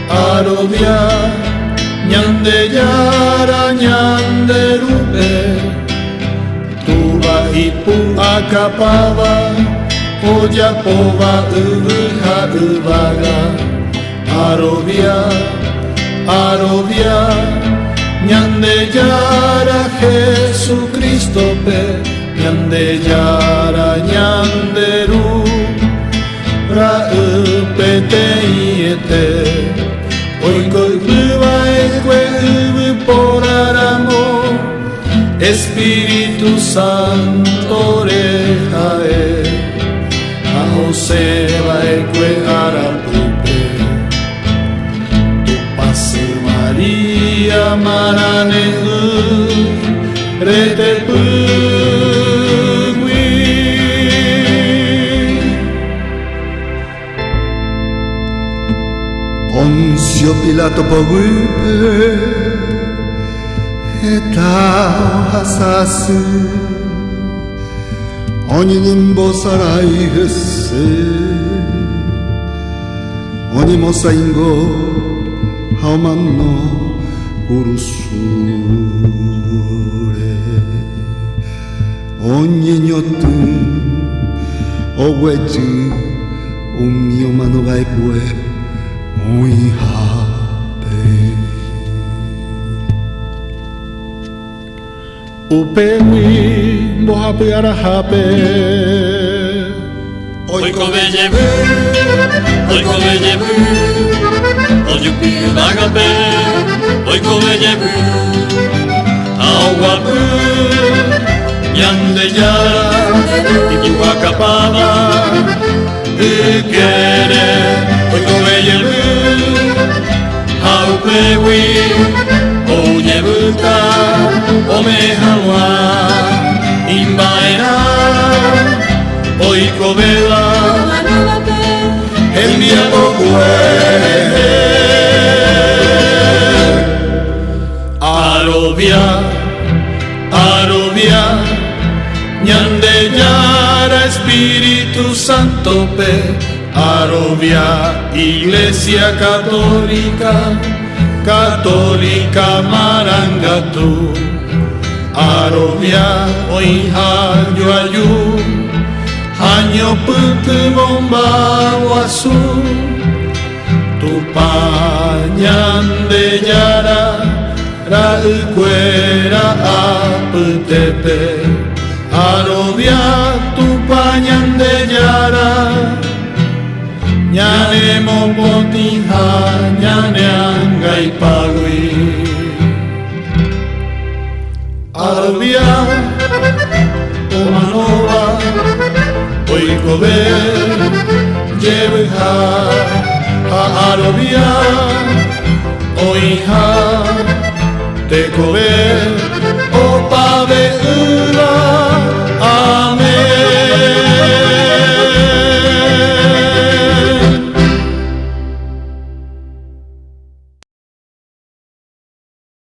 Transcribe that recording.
arobia, ñande yara ñande rupe, tuba ipu akapava, oya pova uha uvaga, arobia, ñande yara Jesucristo pe, ñande yara ñande ru, ra upete iete, oiko uva ekwe uvu poraramo, Espíritu Santo rejae, a José va ekwe arapupe, tu pase María marane rete pugui. Poncio Pilato pogupe, eta hasasu, oni nimbo sarai hesse, oni mosaingo hauman no urusure, oni nyotu oweju umio mano vaipue oi hape. Upewi mohape arahape, oiko bejebu, ojupi magape, oiko bejebu, awapu, ñande yara, ikiwakapava, ukere, oiko bejebu, haupewi, oyebuta, omehawa, imbaera, oiko vela, envia pokue, arobia, ñande yara Espíritu Santo pe, arobia, Iglesia Católica marangatu, arobia, oiha yuayu, año putu bomba wasu, tu pañan de yara, ra ukwera aputepe, arobia, tu pañan de yara, ñane mopotiha, ñane angai pagui. Arobia, omanova, oiko ver, yebeha, arobia, oiha, te cover, opa ve uva.